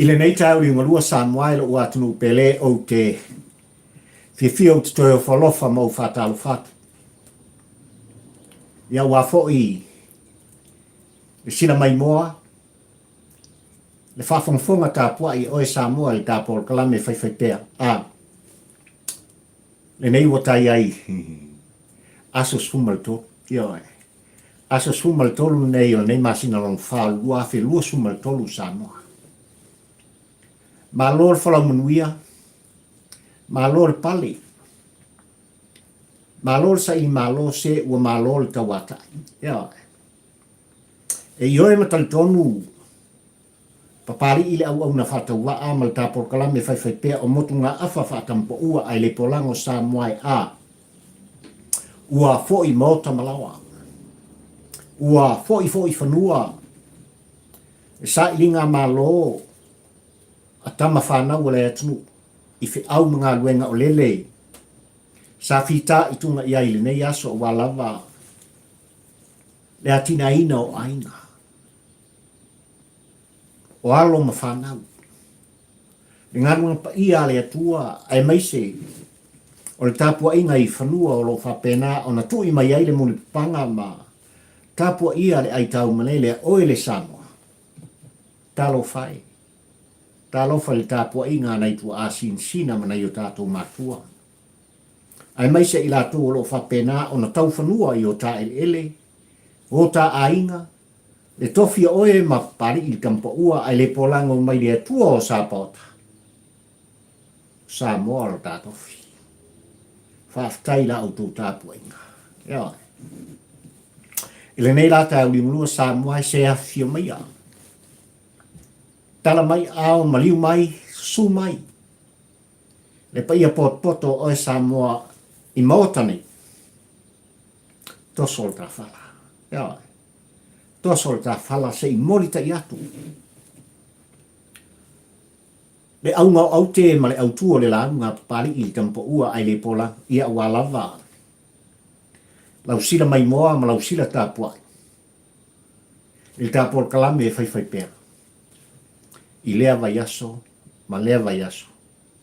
Ile nei tau ringa lua Samoa ilo ua tunu pele o te whiwhia o te toi o whalofa mau whātalo whatu. Ia ua fo i le sila mai moa, le whawhongwhonga tāpua i oe Samoa i tāpol kalame whaiwhaipea. Le nei watai ai aso sumalto, ia oe. Aso sumaltolu nei o nei masina long whālua whi lua sumaltolu Samoa. Ma lor whalaumanuia, ma lor pali, ma lor sa i ma lor se ua ma lor tawata. Ia, e ioe matalitonu, papari ile au na whataua a mal tāpor kalame whaiwhaipea o motu ngā awha whatampo ua ai le polango Samoa a. Ua foi mota malawa. Ua foi whanua. E sa ilinga ma lo. A tama whanau le atunu i whi au mga luenga o lele. Sa whita i tunga i aile nei aso o walawa. Le atina ina o aina. O alo ma whanau. Le ngarunga pa ia le atua ai maise. O le tāpua inga i whanua o lo whapena o na tui mai aile muni panga ma. Tāpua ia le ai tau manele oe le Samoa. Talo whai. Talo whale tāpua inga nei tu asin sina mana i o tātou matua. Ai maise i la tō o lo whapena o na tau whanua i o tā ele. O tā ainga. Le tofia oe ma pari i kampa ua ai le polango mai le atua o Sapota. Samoa o tā tofi. Whaftai la o tō tāpua inga. Ia. Ile nei la tā uli mulua Samoa se a fia mai a. Tala mai ao, maliu mai, su mai. Le pa ia poto oe Samoa i maotani. Tosol ta whala. Ia. Tosol ta whala se i morita i atu. Le au ngau au te ma le au tua le launga pari i tampo ua ai le pola ia ua lava. Lau sila mai moa ma lau sila tāpua. Il tāpua kalame e whaiwhaipea. I lea vai aso, ma lea vai aso,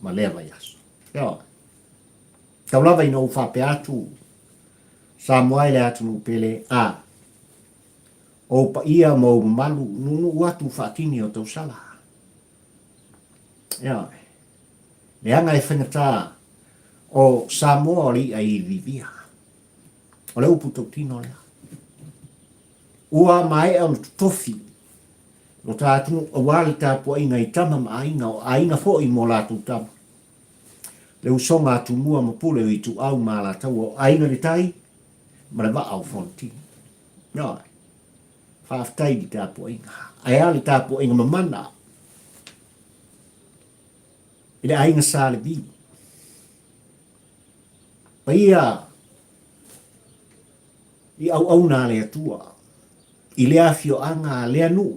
ma lea vai aso. Ia. Tau lava ino u whape atu. Samoa le atu nu pele a. O pa ia mo malu nunu uatu whaatini o tau sala. Ia. Le anga e whangatā o Samoa li ai vivia. O le upu tau tino lea. Ua mai au tofi. O tātunu o wāli tāpua inga i tama ma ainga o ainga fo i mo lātu tama. Le usonga atu mua ma pule i tu au ma la tau o ainga ni tai, ma le wa au fonti. Noi, whaaftai di tāpua inga. Ai ali tāpua inga mamana. I le ainga sāle bi. Pa ia, i au nā le atua. I le afio anga le anu.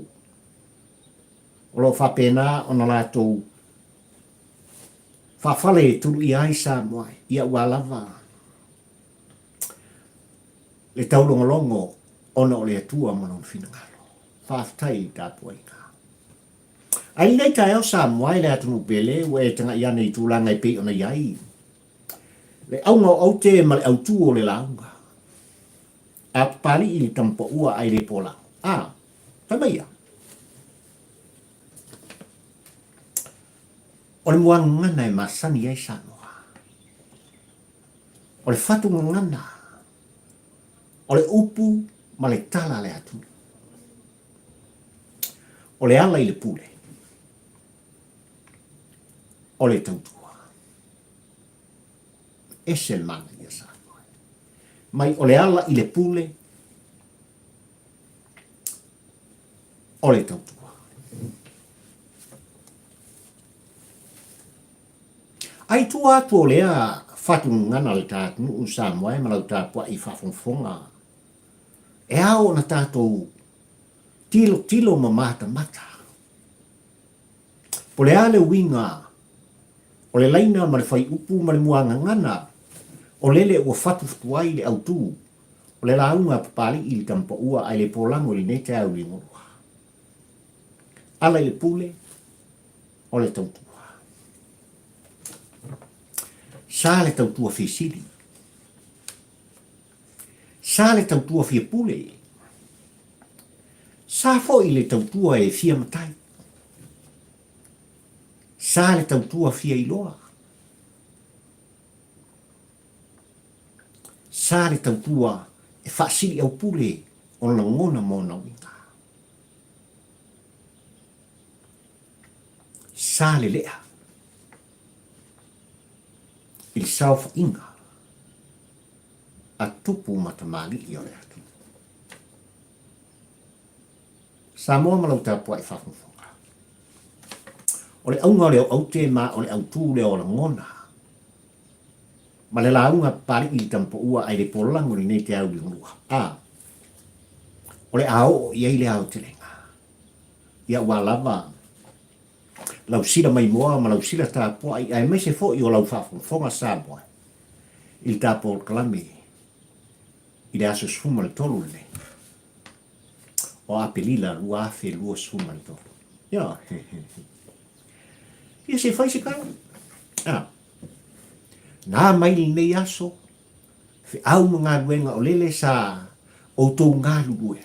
O lo whapena o na lātou whawhale turu i ai Samoa i a walawa. Le taulongolongo ona o le atua manon whinangalo. Whaftai tāpua inga. Ai nei tai au Samoa i le atunu pele ue e tanga iane i tūlanga i pei ona iai. Le aunga au te ma le autu o le launga. A pali i le tampa ua ai le pola. Tamaia. O le mua ngana e masani ai Samoa. O le whatu ngana. O le upu ma le tala le atu. O le ala i le pule. O le tautua. Ese le mana ia Samoa. Mai o le ala i le pule. O le tautua. Ai tu atu o lea whatu ngana le tātunu u Samoa e malau tāpua i whawhongwhonga. E ao na tātou tilo ma mata mata. Po le ale winga, o le laina ma le whai upu ma le muanga ngana, o lele ua whatu ftuai le autu, o le launga papali i le tampa ua ai le polango li ne te au li ngorua. Ala i le pule, o le tautua. Sa le tautua fi sili. Sa le tautua fi pule. Sa fo i le tautua e fia matai. Sa le tautua fia iloa. Sa le tautua e whaasiri au pule o na ngona mona winga. Sa le lea. Il saufa inga. A tupu matamali i o le atu. Sa moa malau tapua i whafunfonga. O le aunga o le au te ma o le au tū le o la ngona. Ma le launga pari i tampo ua ai le polango ni nei te au li ngua. O le ao i ai le au te lenga. Ia ua lava. Lau sila mai moa ma lau sila tapua ai mai se fo i o lau whafunfonga sa moa. Il tapo o kalame. I le aso sfuma le tolu le. O apelila lua afe lua sfuma le tolu. Ia. Ia se fai se kau. Nā mai nei aso. Fe au mga luenga o lele sa o tō ngā lue.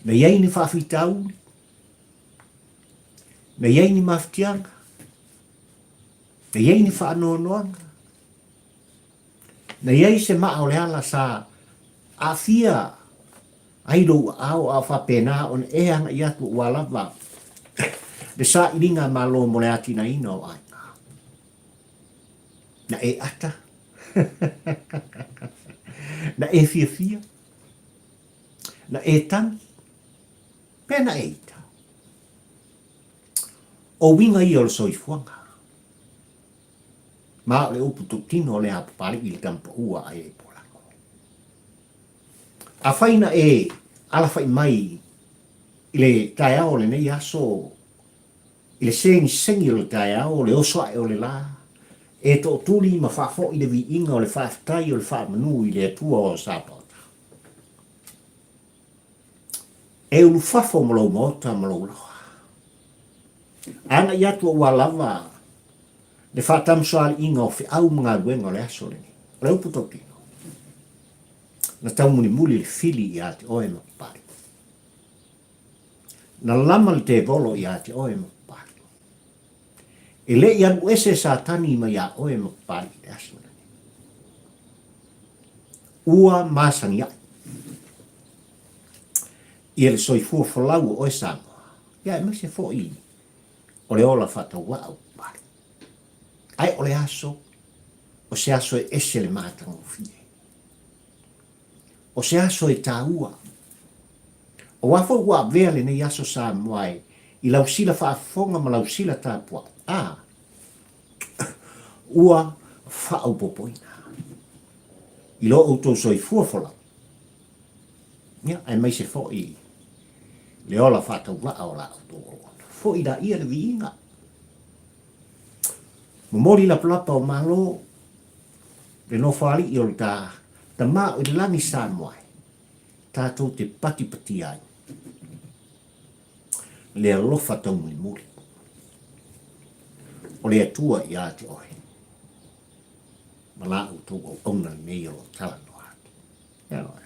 Na iai ni whaafitau. Na iai ni maftianga. Na iai ni whaanoanoanga. Na iai se maa o le ala sa a fia airo au a whapena on e anga i atu ua lava. Le sa iringa malo mo le ati na ina o ai. Na e ata. Na e fia fia. Na e tangi. Pena e ita. O winga i o le soifuanga. Ma le upu tutino le apapari i le tampa ua ai e polango. A whaina e ala whai mai i le taiao le nei aso i le sengi o le taiao le oso ai o le la e to tuli ma whafo i le vi inga o le whaftai o le whamanu i le atua o sapota. E ulu whafo malau mota malau loa. Ana i atua ua lava le whatamsoal inga o whi au mga luenga o le aso le ni. O le upu tokino. Na tau muni muli le fili i ate oe mapari. Na lama le te volo i ate oe mapari. E le i anu ese sa tani ma ia oe mapari le aso le ni. Ua masani ai. I ele soifua folau oe Samoa. Ia e mese fo i. O le ola whatau au pari. Ai o le aso, o se aso e ese le mātanga o fie. O se aso e Tautua. O wafo ua vea le nei aso sa moai, i lau sila whaafonga ma lau sila tāpua. Ua whaau popoina. I lo auto soi fuafola. Ia, ai mai se fo i. Le ola whatau waa o la auto. Fo i da ia le viinga. Momori la plapa o malo, le no whaali i o le ta maa o le langi sa moai. Tātou te pati pati ai. Le alofa tau mui muri. O le atua i ate oi. Mala o tō o auna nei o tala no ate. Ia oi.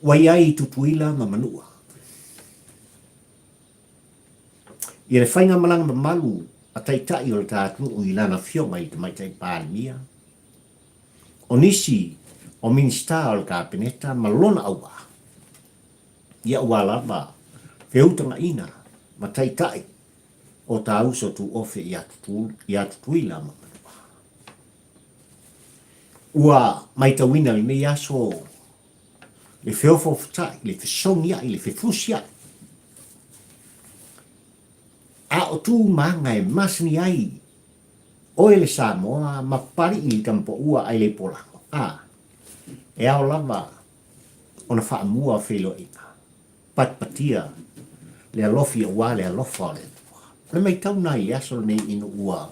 Wai ai tutuila ma manua. I le whainga malanga ma malu a taitai o le tātu o ilana fionga i te maitai pālimia. O nisi o minsta o le kāpeneta ma lona aua. Ia ua lava feutanga ina ma taitai o tā uso tu ofe i atutuila ma manua. Ua maitawina li mei aso le feofo futai, le fesongia, le fefusia. A o tū manga e masni ai, oe le Samoa, ma pari i tampo ua ai le polango. E ao lava, ona whaamua whelo ina. Patpatia, le alofi a wā le alofa le tua. Le mai tau nai aso nei inu ua.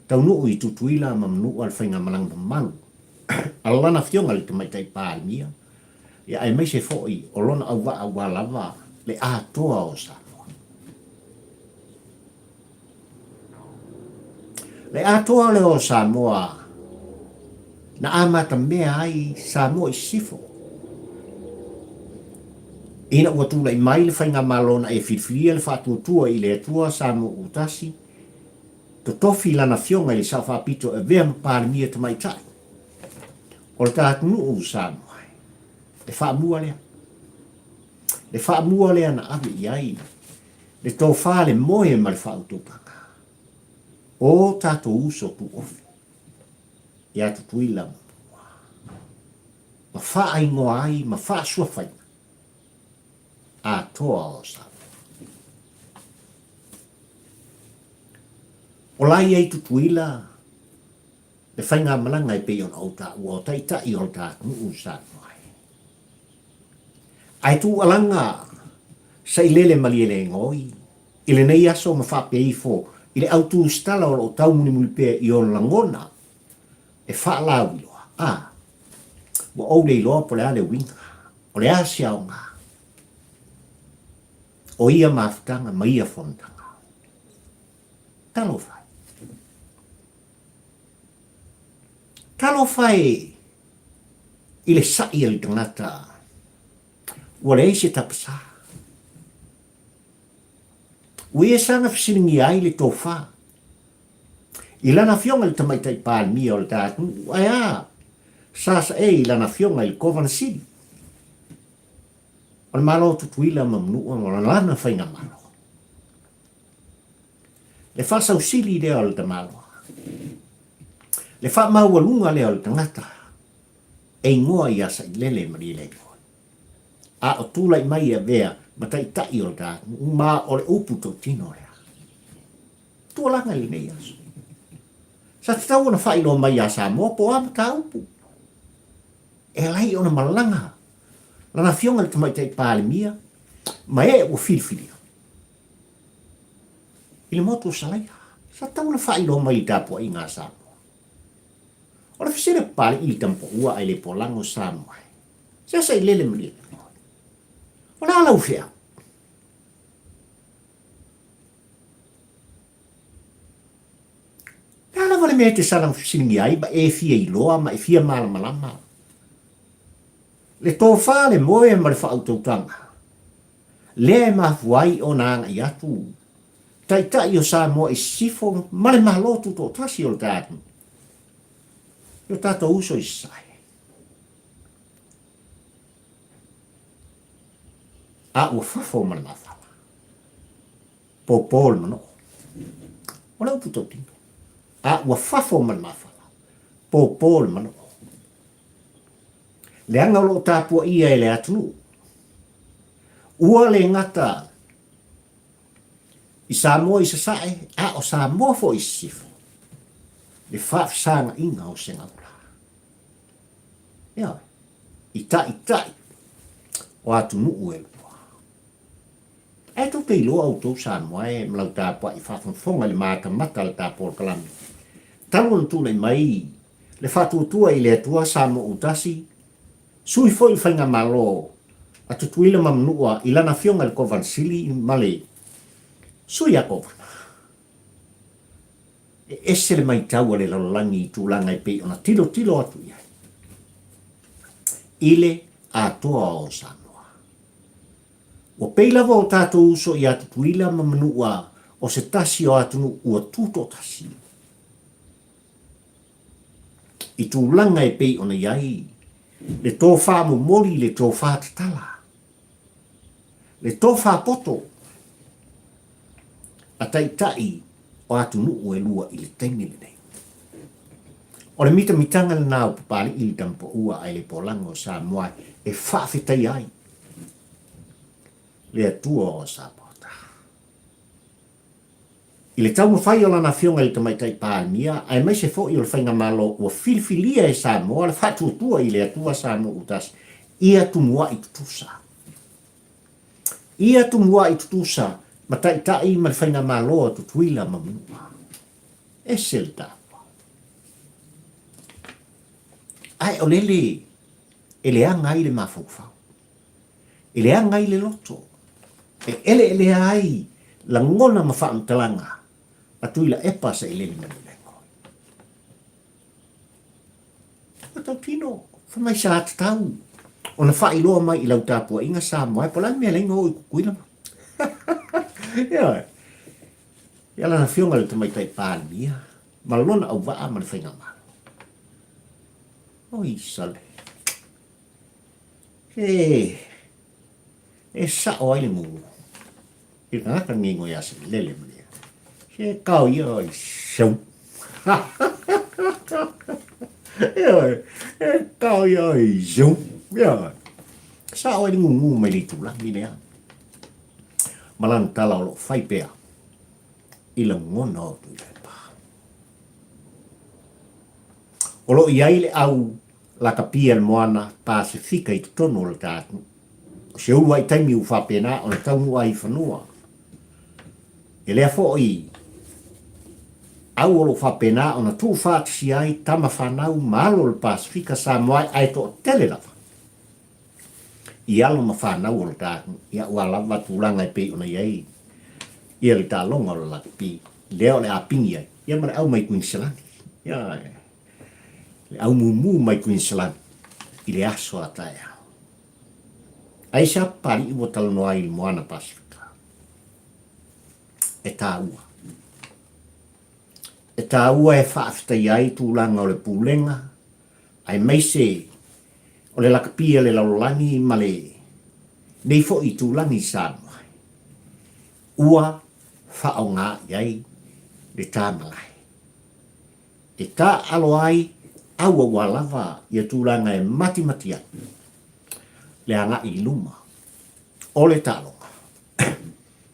Tau nuu i tutuila ma mnuu al whainga malang malu. alana fionga le tamaitai pālimia, ia ai mai se fo'i o lona au wa lava le atoa o Samoa. Le atoa le o Samoa, na amata mea ai Samoa i sifo. Ina ua tula i mai le whainga malona e whiwhiria le whātuatua i le atua Samoa utasi, to tofi lana fionga i le sawhapito e vea mpālimia tamaitai. O le tātunu o Samoa, le whaamua lea. Le whaamua lea na awe i ai, le tō whale moe ma le whautopanga. O tātou uso tu ofi, i atu tuila mua. Ma wha ingoa ai, ma wha sua whaina. A toa o Samoa. O lai ai tutuila, le whainga malanga i pei ona o ta ua o taita i o ta nuu Samoa. Ai tu alanga sa ilele maliele ngoi, ile nei aso ma wha pei fo, ile autu stala o tau muni muli pea i o langona, e wha lau iloa. Wa au le iloa po le ale winga, o le asia o ngā. O ia mafutanga, ma ia fontanga. Talo whai. Talo whai i le sai ali tangata ua le eise tapasa. Ua ia sanga fisiringi ai le tō wha. I lana fionga le tamaitai pālimia o le tātu, ai sasa i lana fionga i kovana sili. O le malo tutuila mamnua o lana whainga malo. Le whasau sili lea o le tamalo. Le wha maua lunga lea o le tangata. E ngoa i asa i lele mari le ngoi. A o tūla i mai a vea matai tai o le tātu. Ma o le upu tō tino lea. Tualanga li nei aso. Sa te tau ona whailo mai a Samoa po ama tā upu. E lai ona malanga. Lana fionga le tamaitai pālimia, ma e ua whiriwhiria. I le motu o salaia, sa tau na whailo mai i tāpua i ngā Samoa. O le whisere pāli i tampo ua ai le polango Samoa. Sa i lele mali. O la alau whia. La ala vale mea te salang whisingi ai, ma e fia i loa, ma e fia malama. Le tō whale moe ma le whautautanga. Le mafuai o nanga i atu. Tai o Samoa i sifo ma le mahalotu tō tasi o le tātu. Yo tātou uso i sai. A ua whafo ma le mawhala. Pōpōle mano. O lau puto tino. A ua whafo ma le mawhala. Pōpōle mano. Le anga lo tāpua ia e le atunu. Ua le ngata i Samoa i sasae, a o Samoa fo i sifo. Le whaafisanga inga o sengaura. Ia, i tai, o atunu ue lua. E tō te iloa au tō Samoa e mlau tāpua i whaafonfonga le māta mata le tāpua o kalami. Talo na tūnei mai, le whatuatua i le atua Samoa utasi, sui foi il whainga malo, a tutuila mamnua i lana fionga le kovan sili i male. Sui a kovana. E ese le mai taua le lalolangi i tūlanga i pei ona tilo atu ia. Ile a toa o Samoa. O pei lava o tātou uso i a tutuila mamnua o se tasi o atunu ua tuto tasi. I tūlanga i pei ona iai, le tō wha mori le tō wha tatala. Le tō wha poto. A tai o atu nuu e lua i le tengi le nei. O le mitanga le nāu papali i le tampo ua ai le polango Samoa e whawhitai ai. Le atua o Samoa. I le tau mawhai o lana fionga i tamaitai pāmia, ai mai se fo i o le whainga malo ua filfilia e Samoa, le whatuatua i le atua Samoa utas, ia tumua i tutusa. Ia tumua i tutusa, ma tai ma le whainga malo a tutuila mamua. E sel tāpua. Ai o lele, ele anga i le mafau. Ele anga i le loto. Ele ai, la ngona mawha talanga. Atui la epa sa ele le mani leko. Tau tino, whamai sa ata tau. O na wha iloa mai i lau tāpua inga sa moai, pola mea lenga o i kukuina ma. Ia la na fionga le tamai tai pānia. Malona au waa ma le whainga ma. Oi sale. E sa o ai le mungu. I ngaka ngingo ya se lele mani. He kau ia oi sau. E kau ia oi sau. Sa o ai le mungu mai le tula ni lea. Malan tala o lo whai pea. I la ngona o tu le pa. O lo iai le au la kapia le moana Pasifika i tono o le tātu. Se ulu ai taimi u whapena o le taungu ai whanua. E lea fo i au o lo whapena o na tū whātisi ai tama whanau malo le Pasifika sa moai ai to tele lawa. I alo ma whanau o le tātu. Ia ua lawa tūlanga e pe o na iai. Ia le tālonga o le lakapi. Leo le apingi ai. Ia mara au mai Queensland. Ia le au mumu mai Queensland. I le aso atai au. Ai sa pari i wotalo noa i moana Pasifika. E Tautua. E Tautua e whaafita iai tūlanga o le pūlenga. Ai meise o le lakapia le laulangi ma le nei fo i tūlangi Samoa. Ua whao ngā iai le tāmalai. E tā alo ai aua walawa i a tūlanga e mati ai. Le anga i luma. O le tālonga.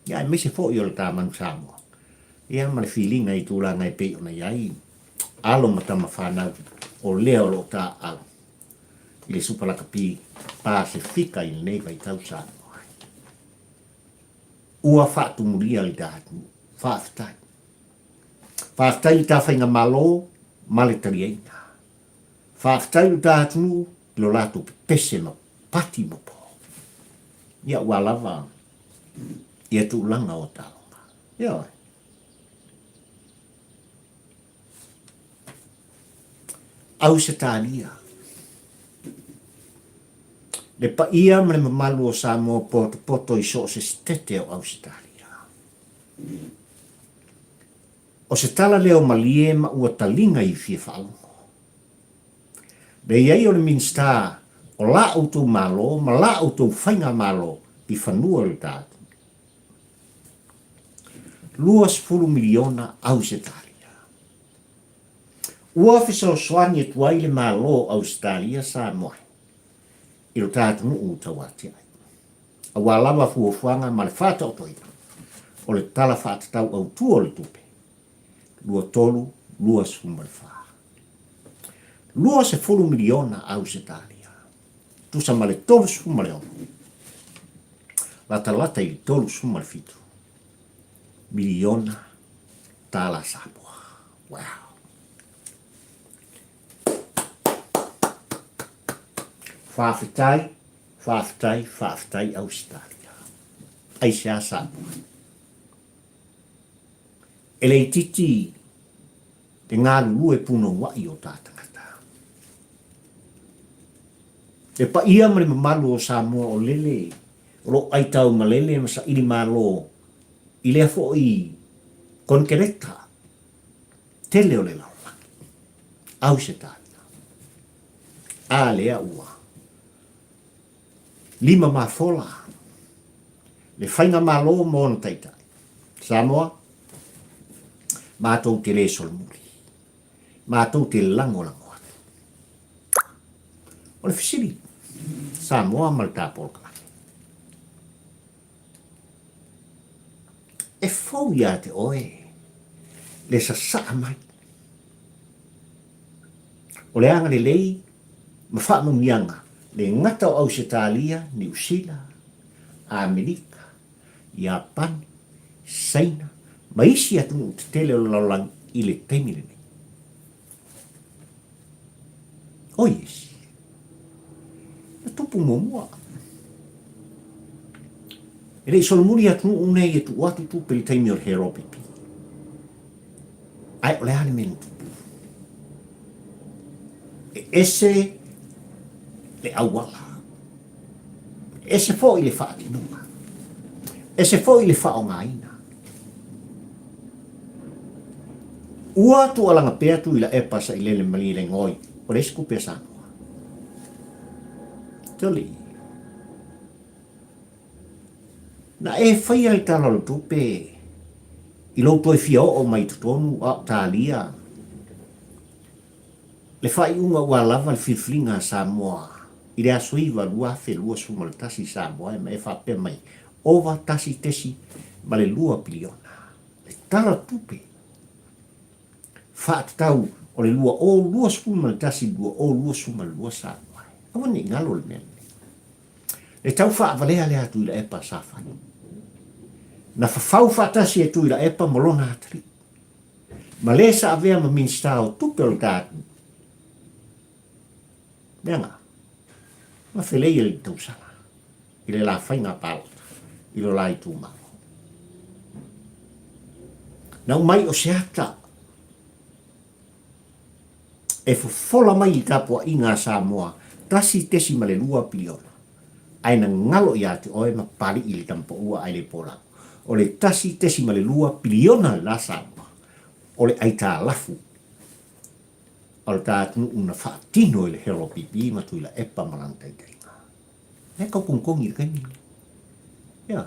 Ia e meise fo i o le tāmanu Samoa. Ia ma le feelinga i tūlanga e pe o na iai. Alo matama whanau o leo lo tā au. I le supalakapi Pasifika i nei vai tau Samoa. Ua whaatumuria i tātu. Whaafitai. Whaafitai i tā whainga malo ma le tariaina. Whaafitai i tātu lo lato pese ma pati mo po. Ia ua lava. Ia tūlanga o tālonga. Ia oi. Au se tālia. Le pa ia ma le mamalu o Samoa poto i so se stete o au se tālia. O se tala leo malie ma ua talinga i fia whaalongo. Le iai o le minsta o la auto malo, ma la auto whainga malo i whanua le tātu. 2 miliona au se tālia. Ua fiso soani e tuai le malo Australia sa moai. I lo tātu mu Tautua ai. A walawa fuafuanga ma le whata o toina. O le tala whātatau au tua o le tupe. 2 miliona au se tālia. Tusa ma le 3 le ono. Lata i le 3 le fitu. Miliona tala Samoa. Wow. Whaafitai Australia. Ai sea Samoa. E lei titi te ngā lue puno wai o tātangata. E pa ia mare mamalu o Samoa o lele, ro aitau ma lele masa ili malo, i lea fo i konkereta, tele o le laula, au se tātia. A lea ua. 5 fola. Le whainga malo mo na taitai. Samoa, mātou te le solmuri. Mātou te lango. O le fisiri. Samoa malta polka. E fau ia te oe. Le sa mai. O le anga le lei, ma whaama mianga. Le ngata o Ausitalia, New Zealand, Amerika, Japan, China, maisi atu te tele o laulang i le teimile. Oiesi. Na tupu mua. E rei solomuni atu unei e tu watu tu peli taimi o le hero pipi. Ai o le hane menu tupu. E ese le awala. Ese fo i le wha atinunga. Ese fo i le wha o ngaina. Ua tu alanga pea tu ila e pasa i lele mali le ngoi. O le sku pea sanoa. Toli. Na e whai ai tala lo tupe. I lo toi fia o mai tutonu a talia. Le whai unga ua lava le filflinga Samoa. I rea suiva lua fe lua suma le tasi Samoa. E wha pe mai. Ova tasi tesi ma le lua piliona. Le tala tupe. Wha tau o le lua o lua suma le tasi lua o lua suma le lua Samoa. Awa ni ngalo le mene. Le tau wha avalea lea tu ila epa safani. Na whawhau whatasi e tu ila epa molona atri. Ma le sa avea ma minsta o tupe o le tātu. Nenga. Ma whelei e le tausanga. I le la whainga palata. I lo lai tu maro. Na umai o seata. E fola mai i tapua i ngā Samoa. Tasi tesi ma le lua piliona. Aina ngalo i atu oe ma pari i le tampa ua ai le pola. O le tasi tesi ma le lua piliona la Samoa. O le aita lafu. O le tātunu una whaatino i le hero pipi ma tu i la epa malanta i tainga. Nea kau kongkongi i kaini. Ia.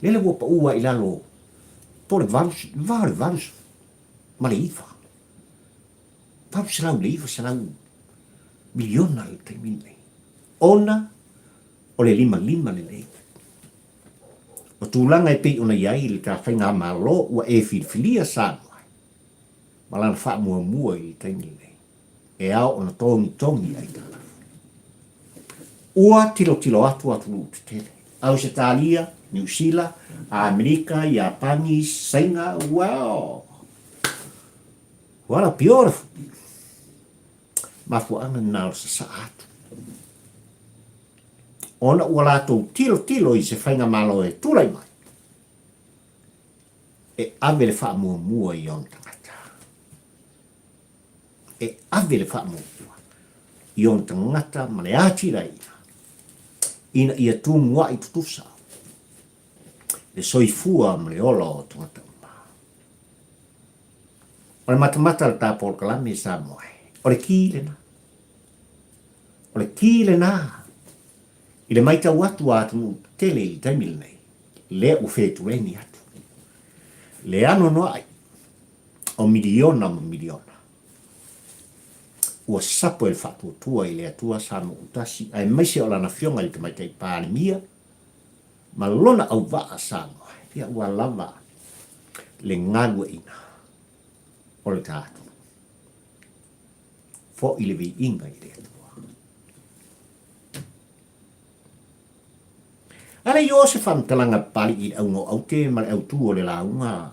Lele wapa ua i lalo. Tore varus. Vare varus. Ma le iwa. Varus salau le iwa salau. Miliona le taimine. Ona. O le lima le lei. O tūlanga e pei ona iai le ka whainga malo ua e filfilia Samoa. Malana wha mua i taini nei. E ao ona tongi ai tala. Ua tilo atu te tele. Australia, New Zealand, Amerika, Japani, Sainga, wow. What a beautiful. Mafuanga nao sa atu. Ona ua lato tilo i se whainga malo e tulai mai. E ave le wha mua i on tangata. E ave le wha mua. I on tangata ma le atira ina ia tūmua i tutusa. Le soifua ma le ola o tangata uma. O le matamata le tāpol kalame Samoa. O le kīlena. O le kīlena. I le maita watu atu tele i taimile nei. Le u whetueni atu. Le ano noai. O miliona ma miliona. Ua sapo e whatuatua i le atua Samoa utasi. Ai maise o lana fionga i te maita i pālimia. Ma lona au waa Samoa. Ia ua lava le ngalua ina. O le tātu. Fo i le vi inga i le atua. Ala i o se whamtalanga pali i au no au te ma le au tu o le launga.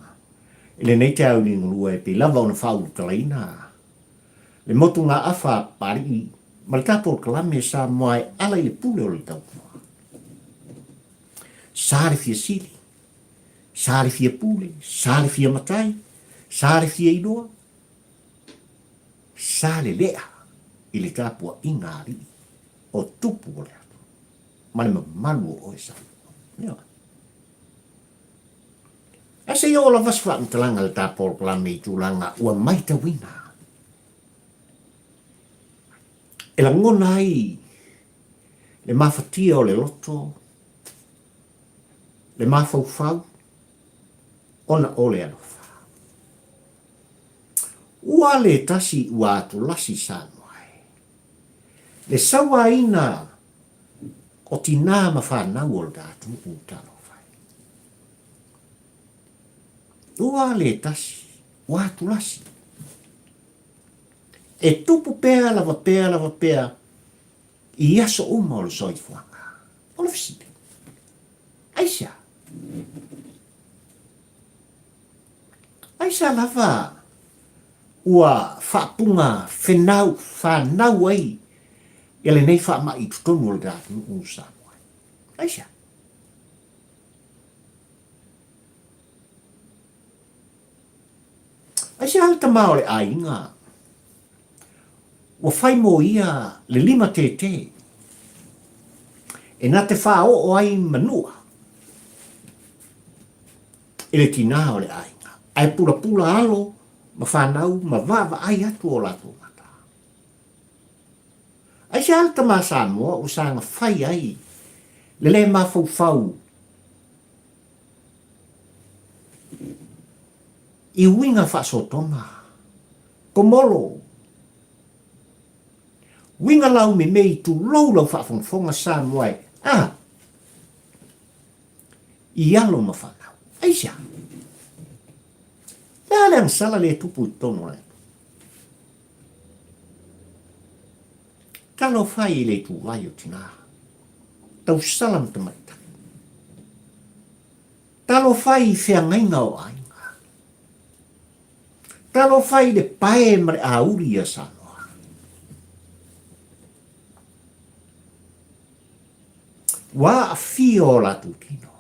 Ele nei te au ni ngulua e pe lava o na whau talaina. Le motu ngā awha pari i ma le tāporo kalame sa moai ala i le pule o le Tautua. Sāre fia sili, sāre fia pule, sāre fia matai, sāre fia iloa, sāre lea i le tāpua ingari o tupu o le atu. Ma le malu o e sa. Asa i ola vaswa mtalanga le tāporo kalame i tūlanga ua maita wina. E la ngona ai le mawhatia o le loto, le mawhauwhau, ona o le alofa. Ua le tasi ua atu lasi Samoa. Le sawa ina o tina ma whanau o le datu utalo fai. Ua le tasi ua atu lasi. E tupu pea lava pea i aso uma o le soifuanga. O le fisite. Aisha. Aisha lava ua whaapunga, whenau, whanau ai, ele nei wha ma i tutonu o gātu o Samoa. Aisia. Aisia halta mao le ainga. Ua whai mo ia le lima te. E nā te wha o ai manua. Ele tina o le ainga. Ai pula alo, ma whanau, ma vava ai atu o lato mata. Ai se alta ma Samoa o sanga whai ai. Le ma fau. I winga wha sotoma. Komolo. Winga lau me mei tu lau wha fonga Samoa. I alo ma whanau. Ai se le ang sala le tupu tono ai. Talo whai le tu vai o tina. Tau salam te maita. Talo whai whea ngainga o ainga. Talo whai le pae mare a uri a Samoa. Wa a fia o latu tino.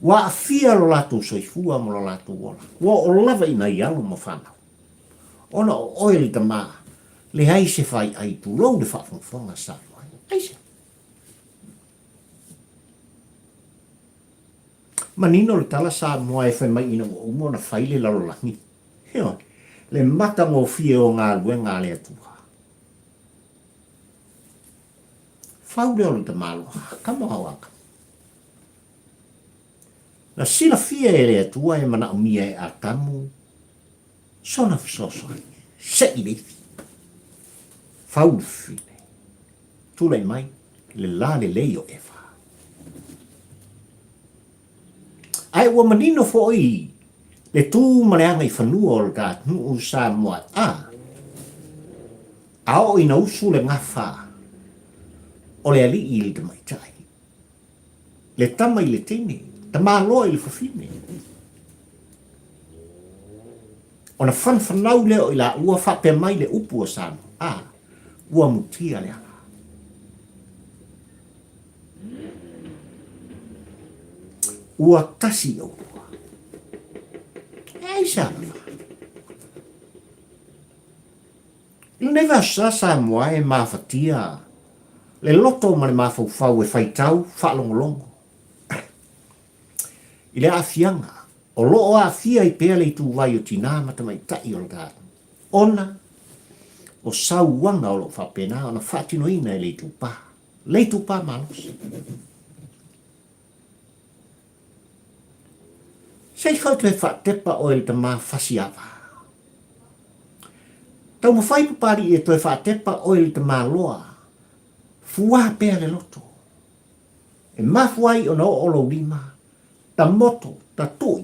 Wa a fia lo latu soifua mo lo latu ola. Wa o lava ina i alo ma whanau. Ona o oil ta maa. Le hai se whai ai tu rou de whafonga Samoa. Aisa. Manino le tala Samoa e whai mai ina o umona whai le lalo langi. Heo, le mata ngō fia o ngā luenga le atua. Whau leo le ta malo, kamo hawaka. Na sila fia e le atua e mana umia e atamu. Sona fisoso ai. Se i lefi. Whau fine. Tule mai, le la le leo e wha. Ai ua manino fo i, le tū mareanga i whanua o le gātu o Samoa. Ao i na usu le ngawha. O le ali i le tamaitai. Le tama i le tene. Ta māloa i le whawhine. O na whanwhanau leo i la ua whape mai le upu o Samoa. Ua mutia le ala. Ua tasi o ua. Ei Samoa. I neva sa Samoa e mawhatia. Le loto ma le mawhau e whaitau, whalongolongo. I le afianga. O loo a fia i pēle i tū vai o tina matamai tai o le gātu. Ona, o sauanga o lo whapena, ona whatino ina e leitu pā. Leitu pā malos. Sei whautu e whatepa o ele ta mā whasiawa. Tau mawhai pupari e toi whatepa o ele ta mā loa. Fua pēle le loto. E mafuai o na o olo lima. Ta moto, ta tui.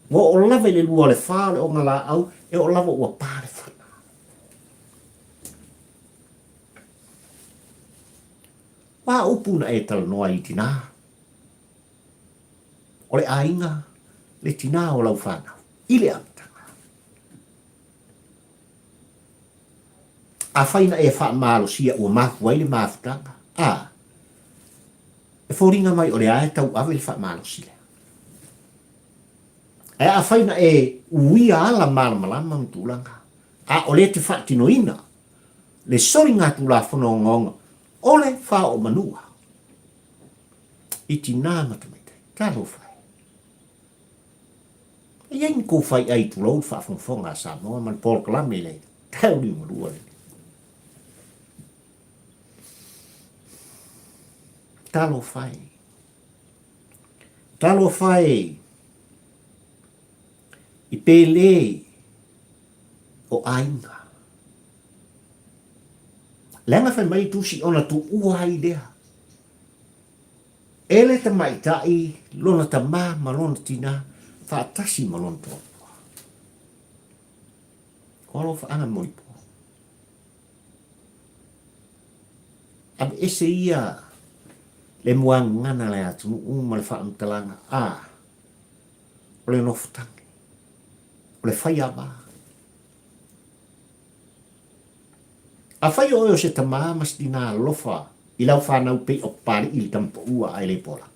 Wa o lava le lua le whāle o ngala au, e o lava ua pāle whana. Wā upuna e tala noa i tina. O le ainga, le tina o lau whana. I le amtanga. A whaina e wha mālo sia ua mafuai le mafutanga. E whoringa mai o le ae tau awe le wha mālo sia. E a whaina e uia ala malama mtulanga. A o le te whaatino ina. Le sori ngā tula whanau ngonga. O le wha o manua. I tina matamaitai. Talo whai. E iei ko whai ai tu lau wha whonga Samoa man Paul Kalame le. Tau ni marua le. Talo whai. Talo whai. I pēle o ainga. Lenga whai mai tusi ona tu ua ai dea. Ele ta mai tai, lona ta mā, malona tina, whaatasi malona tōpua. Kolo whaanga moipo. Ab ese ia le mua ngana le atu, umale whaamtalanga, o le nofutangi. o le whai awa. A whai o se tamā mas di nā lofa i lau whanau pe o pari i tampa ua ai le pola.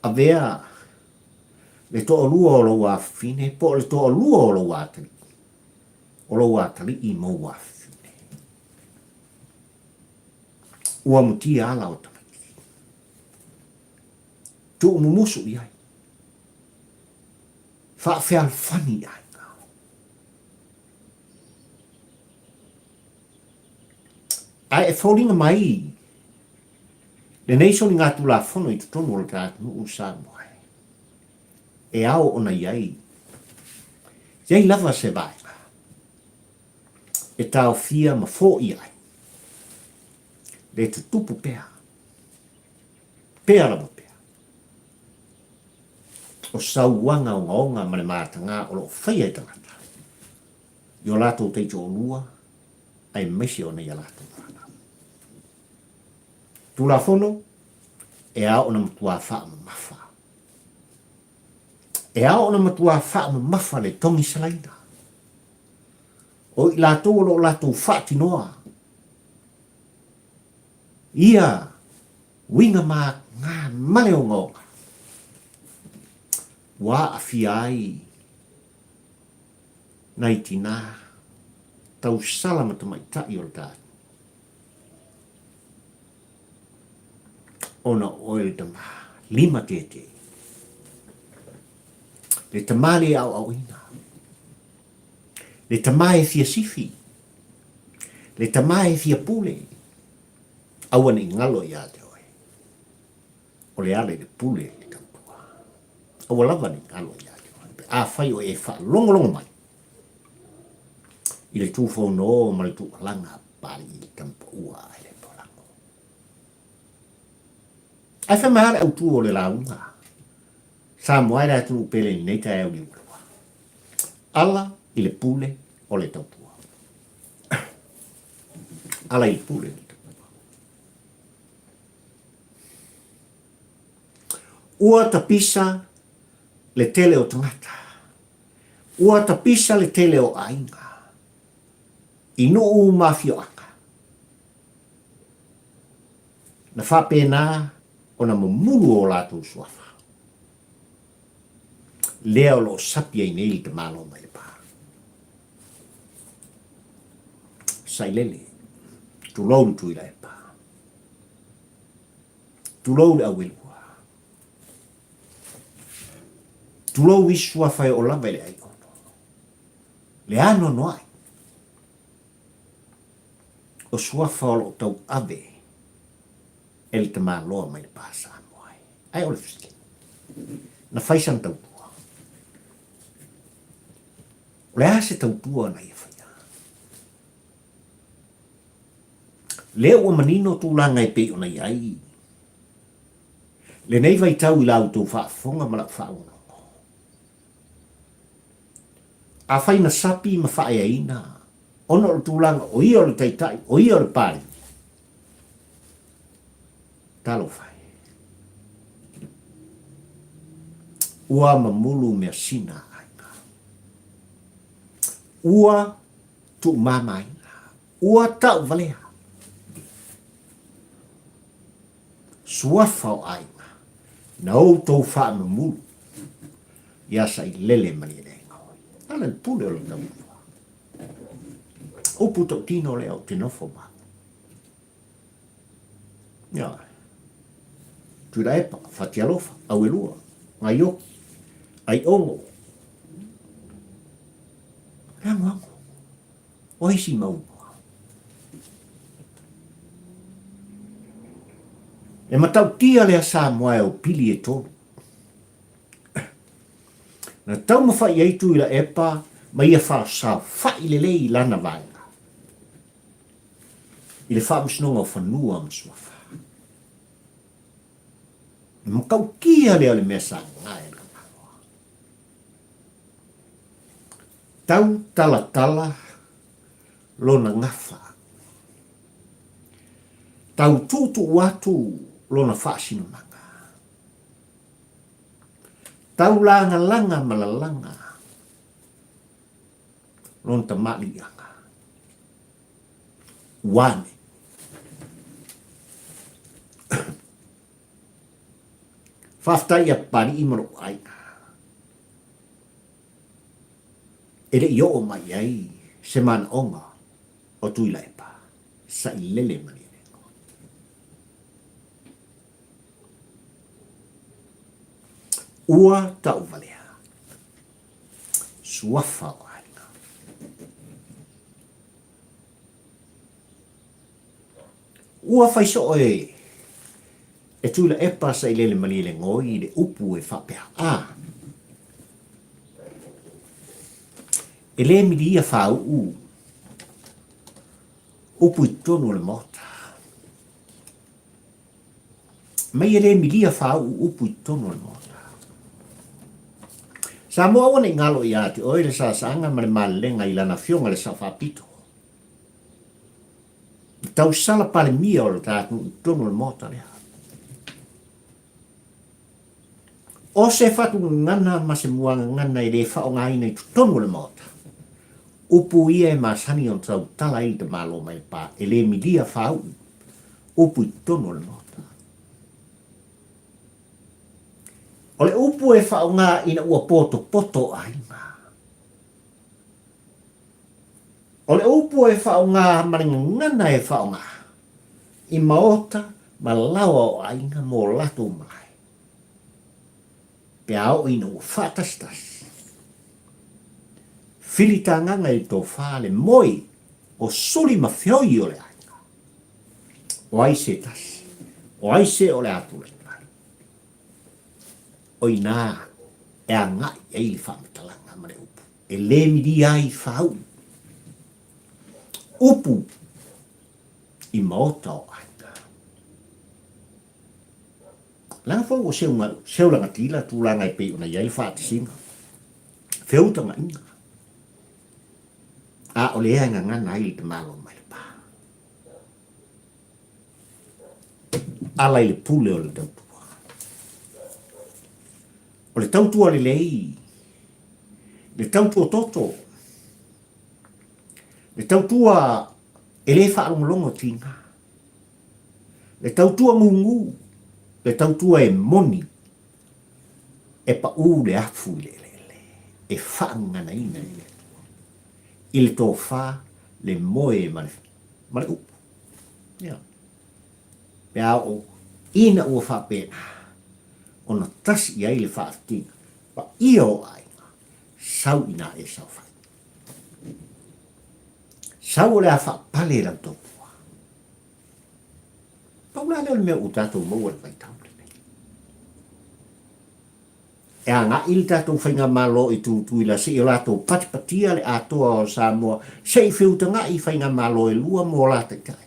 A vea le to lua o lo wa fine po le to lua o lo wa tali. O lo wa tali i mo wa fine. Ua muti ala o tamaki. Tu umumusu i ai. Fa fe al fani ai. Ai e faulinga mai. Le nei so ni ngā tula whono i te tono o le tātu nu usa moe. E ao ona iai. Iai lava se vaenga. E tau fia ma fō iai. Le te tupu pēa. Pēa lava pēa. O sauanga o ngaonga ma le mātanga o lo whaia i tangata. I o lātou teito o lua, ai mesi o nei a lātou whana. Tula whono, e a ona matua wha mafa. E a ona matua wha mafa le tongi salaina. O i lātou o lātou wha tinoa. Ia, winga mā ngā male o ngonga. Wā a fiai. Nai tina. Tau salamata mai tai o le tātu. Ona oil tama, lima tete. Le tamale au au ina. Le tamae fia sifi. Le tamae fia pule. Awane ngalo ia te oe. O le ale le pule le Tautua. Awa lava ni ngalo ia te oe. A whai o e wha longo mai. I le tūwhau no ma le tūwalanga pari i le Tautua ai le polango. Ai wha mahare au tū o le launga. Sa moai rea tū pele ni neita e au ni ulawa. Ala i le pule o le Tautua. Ala i le pule le Tautua. Ua tapisa le tele o tangata. Ua tapisa le tele o ainga. Inu u mafio aka. Na whapena o na mamulu o lātou suafa. Leo lo sapia i nei te malo mai pa. Sailele. Tulou tu ila e pa. Tulou le awilua. Tulou i suafa e o lava le ai ono. Le ano noai. O suafa o lo tau ave el te māloa mai le pāsa moai. Ai o le fiske. Na whaisan Tautua. O le ase Tautua na ia whaia. Leo o manino tūlanga e pe o na iai. Le nei vai tau i lau tau whaafonga ma la whaonongo. A whaina sapi ma whaia ina. Ono o tūlanga, o ia o le taitai, o ia o le pāri. Talo whai. Ua mamulu mea sina aina. Ua tu mama aina. Ua tau valea. Suafa o aina. Na o tau wha mamulu. Iasa i lele mani le ngoi. Ala le pule o le tau. O puto tino leo te nofo ba. Ia. Tūra epa, whatialofa, au elua, ngai oki, ai ongo. Rango. Oisi maunua. E matau tia lea sā moa o pili e tonu. Na tau mawhai ei tūra epa, ma ia wha sa whai lelei lana vai. I le whaamisnonga o whanua msuafa. Mkau kia leo le mesa ngai na maua. Tau tala lona ngafa. Tau tutu watu lona whaasino manga. taulanga langa malalanga. Lon tamali anga. Wane. Faftai ya pari imaro aina. Ele yo o mai ai semana onga o tuila e pa. Sa ilele mani. Ua tau valea. Suafa o aina. Ua faiso e tuila e pa sa ilele mani le ngoi le upu e whapea. E le miria whau upu i tonu le mota. Mai e le miria whau upu i tonu le mota. Sa moa wana i ngalo i ati oi le sa sanga ma le malenga i lana fionga le sa whapito. Tau sala pale mia o le tātu i tonu le mota lea. O se fatu ngana ma se muanga ngana i le whao ngaina i tonu le mota. Upu ia e masani o tau tala i te malo mai pa e le milia whau. Upu i tonu le mota. O le upu e whao ngā ina ua poto aima. O le upu e whao ngā maringa ngana e whao ngā. I maota ma lawa o ainga mō lato mai. Pe au ina ua whatastas. Filita nganga i tō whale moi o suli ma whioi o le ainga. O aise tas. O aise o le atu le. Oi nā, e a ngai e ili whamatalanga mare upu. E le miri ai whau. Upu i maota o aina. Langa whau o seulanga tila tūlanga i pei ona iai whātisinga. Whiautanga inga. A o le anga ngana ili te malo mai le pā. Ala ili pule o le tautua. O le tautua le lei. Le tautua toto. Le tautua e le whaalongolongo tinga. Le tautua ngungu. Le tautua e moni. E pa u le afu le. E whaangana ina le. I le tō wha le moe male upu. Pea o ina ua whapena. Ona tasi i aile whaatinga. Pa ia o ainga. Sau ina e sau whai. Sau o lea whaapale rau tōpua. Paula leo le mea utatou maua le vai taule. E a ngā ili tātou whainga malo i tūtui la se i o lātou patipatia le atoa o Samoa. Se i whiutanga i whainga malo e lua mō lātai kai.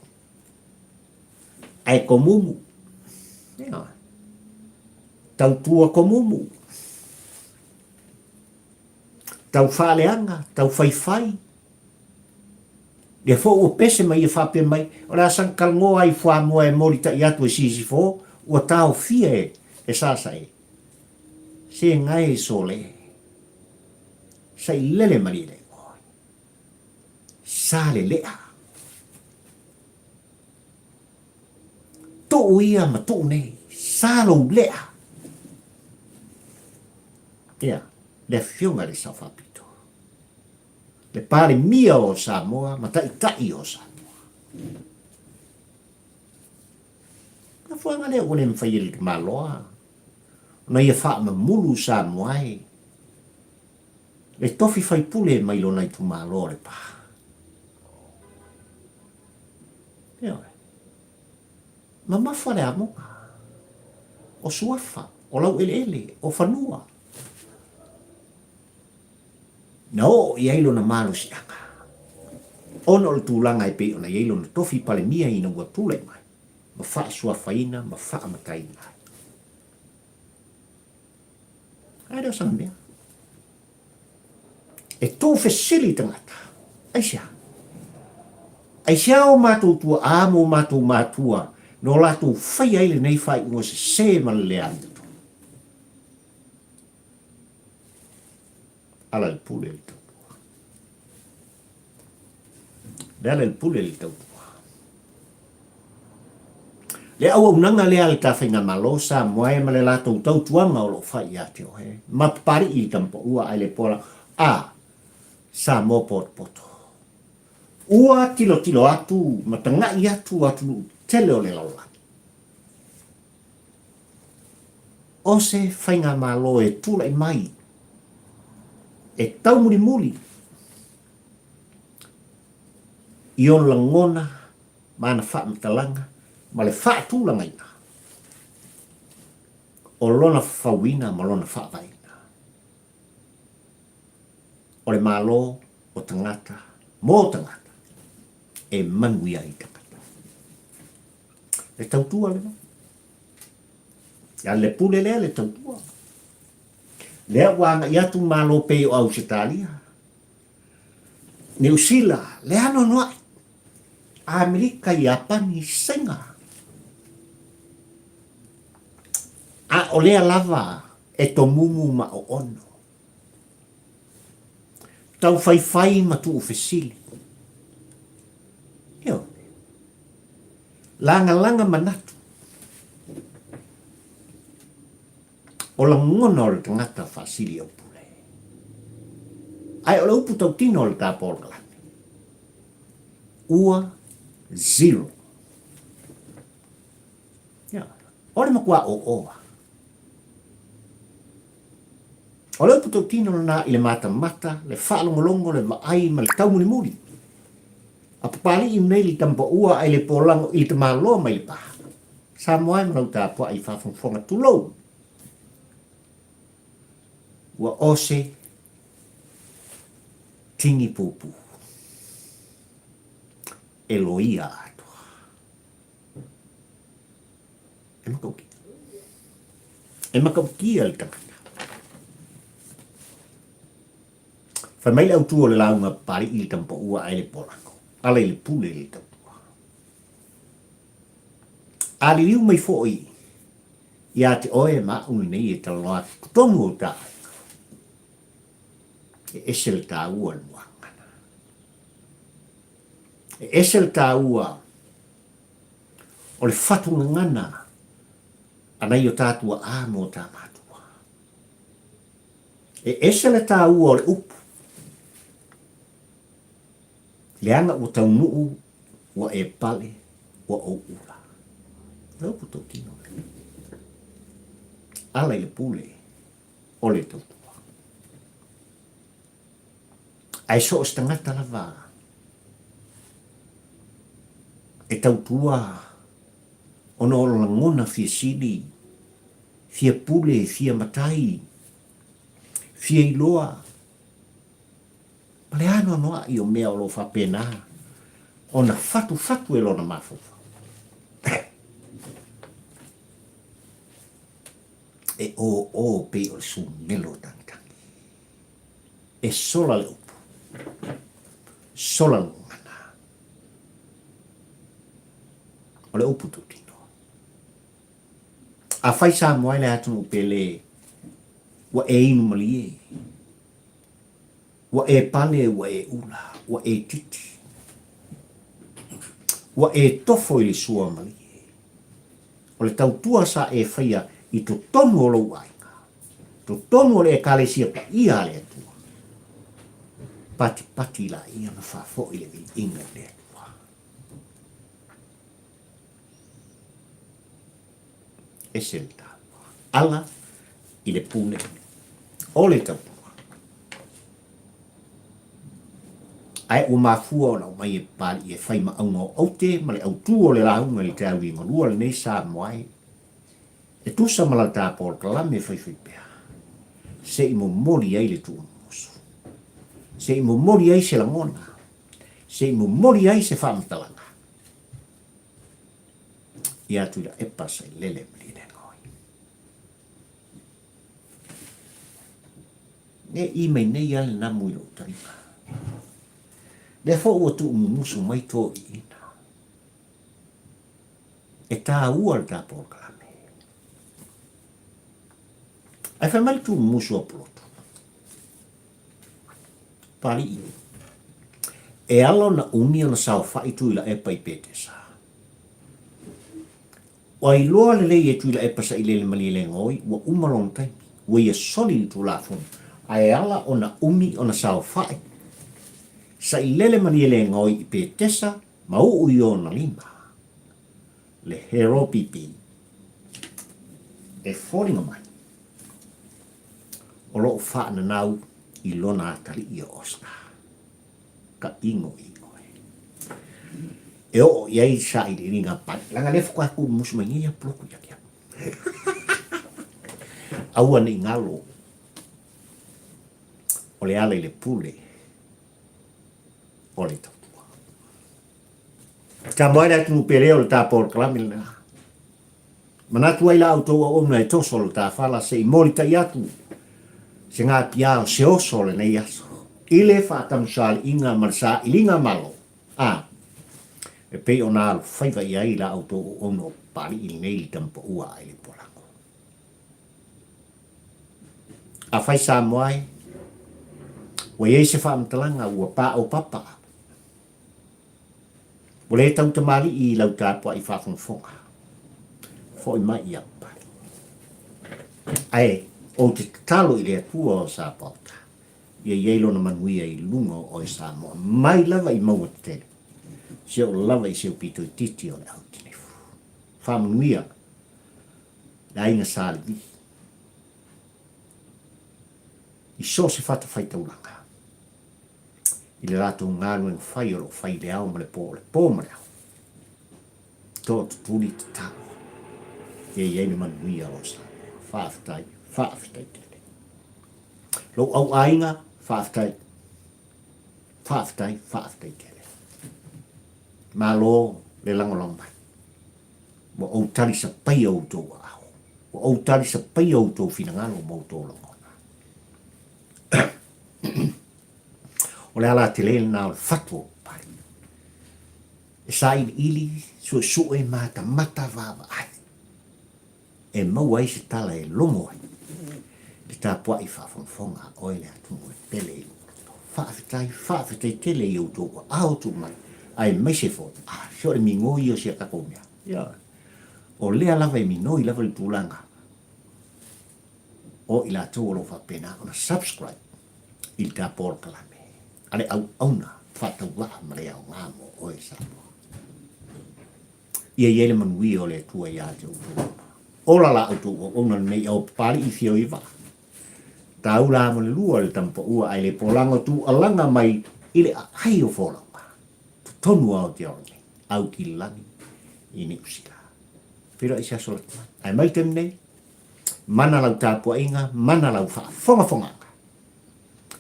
Ai komumu. Tautua komumu. Tau whaleanga, tau whaiwhai. Le fo o pese mai e whape mai, o la san kalngoa ai wha moa e morita i atu e sisi fo, ua tau fia e sasa e. Se ngai e sole. Sa i lele mari le ngoi. Sa le lea. Tō ia ma tō nei, sa lo lea. Ia, le fionga le Sawhapito. Le pare mia o Samoa, ma tai o Samoa. Na fuanga le o le mwhai le maloa. Na ia wha ma mulu Samoa e. Le tofi whai pule mai lo nai tu maloa le pa. Ia. Ma mawha le amoka. O suafa, o lau ele, o whanua. No, i ailo na malo si anga. Ono o tūlanga e pe ona i ailo na tofi pale mia ina ua pule mai. Ma wha sua whaina, ma wha matai mai. Ai reo sanga mea. E tō whesili tangata. Aisia. Aisia o mātou tua amo mātou mātua. No lātou whai aile nei whai ua se malele anda. ala le pule le tautua. Le ala le pule le tautua. Le au unanga le ale tawhinga malo sa moe ma le latou tautuanga o lo whai ate o he. Mapari i tampo ua ai le pola. Sa mo poto. Ua tilo atu, matangai atu tele o le laula. O se whainga malo e tula i mai. E tau muli. I on langona, mana wha mtalanga, ma le wha tūlanga ina. O lona whawina, ma lona wha vaina. O le malo, o tangata, mō tangata, e manuia i tangata. Le tautua le no. Ya le pule lea le tautua. Lea wanga i atu malo pei o Ausitalia. New Zealand, le ano noa. Amerika i Japani senga. A o lea lava e komumu ma o ono. Tau fai ma tu ufesili. Io. Langa manatu. O la ngona o le tangata fasili o pule. Ai o le upu tau tino o le tāpōrla. Ua 0. Yeah. O le makua o oa. O le upu tau tino na i le mata, le whaalongolongo, le maai, ma le taumuni. A papali i nei li tampa ua ai le pōlango i te māloa mai le paha. Sa moai marau tāpua ai whawhongwhonga tulou. Ua ose tingi pupu. Eloia atoa. E makaukia le tangata. Whai mai au tua le launga pari i le tampa ua ai le polango. Ala i le pule le tautua. Ali liu mai fo'i. Ia te oe ma uni nei e taloa kutongu o tae. E esel tā ua le muangana. E esel tā ua o le whatunga ngana anai o tātua āmo tā mātua. E esel tā ua o le upu. Leanga o tau nuu ua e pale ua o ula. Leo puto tino. Ala i le pule o le tautua. Ai so o stangata lava. E tautua ono o langona fia sili, fia pule, fia matai, fia iloa. Pale ano noa i o mea o lo whapena. Ona fatu e lona mafufa. E o pe o su melo tangitangi. E sola le upu. Sola ngana. O le upu tutino. A fai sa moai le atu upele wa e inu malie. Wa e pale, wa e ula, wa e titi. Wa e tofo i le sua malie. O le tautua sa e faia i to tonu o lau ainga. To tonu o le e kale sia pa ia le atua. Pati la ia na whafo i le inga le atua. E se le tāua. Ala i le pune. O le tautua. Ai o mafua o lau mai e pali e whai ma au ngau aute, ma le au tū o le launga i te au i ngalua le nei sa moai. E tusa mala tāpōr kalame whai pēa. Se i mo mori ai le tū mosu. Se i mo mori ai se langona. Se i mo mori ai se whamtalanga. I atu ila e pasa i lele mli ne ngoi. Ne i mei nei ale na mui lo tarima. Le fo ua tu musu mai tō i ina. E tā ua le tāpōr kalame. Ai whai mai tu musu a ploto. pali i. E alo na umi o na sao whai tui la e pai pete sa. O ai loa le lei e tui la e pasa i lele mali le ngoi, wa umalong tai, wa ia soli tu la fun. Ai ala o na umi o na sao whai. Sa i lele mali le ngoi i pete sa, mau ui o na lima. Le hero pipi. E fōringa mai. O lo wha na nau i lona atari i o Oscar. Ka ingo ingo e. E o iai sa i ringa pai. Langa lefu kwa ku musumani ia ploku ia kia. Aua ni ngalo. O le ale le pule. O le Tautua. Ka moena tu pereo le tapor klamil na. Manatu ai la auto o ona e toso le ta fala se i mori tai atu. Se ngā pia o se oso le nei aso. Ile whātamusal inga marsa ilinga malo. E pei o nā whaiva i ai la auto o ono pari i nei li tampo ua ai le polango. A whai sa moai, wa iei se whaamtalanga ua pā o papa. O le tau tamari i lau tāpua i whaafonga. Fo i mai i apari. Ai, o te talo i le atua o sa pauta. Ia ielo na manuia i lungo o i sa moa. Mai lava i maua te tele. Se o lava i se o pito i titi o le au tinefu. Whamanuia. La inga sa alivi. I so se whata whai tauranga. I le rato ngānu en whai o whai le au ma le pō ma le au. Tō tūri te tau. Ia iei manuia o sa. Whaafitai tele. Lo au ainga, whaafitai tele. Mā lo le langolong mai. Wa au tari sa pai au tō au. Wa au tari sa pai au tō whinangalo mau tō langona. O le ala te lele nā o le whatu o pai. E sa ili sue mata vava ai. E mau ai se tala e longo ai. Ki tā pua i whaafonga oile atumu e pele i whaafitai tele i uto o au tu mai. Ai mai se fo. Sio le mingoi o sia kakomea. O lea lava i minoi lava i tūlanga. O ila tō lo whapena ona subscribe i tā por kalame. Ale au auna whatau waha mare au ngāmo o e sapo. Ia iele manui o le tua i ate uto. Ola la auto o ona nei au pari i fio i waha. Tau la mo le lua le tampo ua ai le polango tu alanga mai ile hai o folanga. Tonu au te aone. Au ki lani i ni usila. Pira isa solat. Ai mai tem nei. Mana lau tāpua inga, mana lau fonga.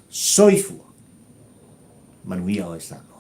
Soifua. Manuia o e sano.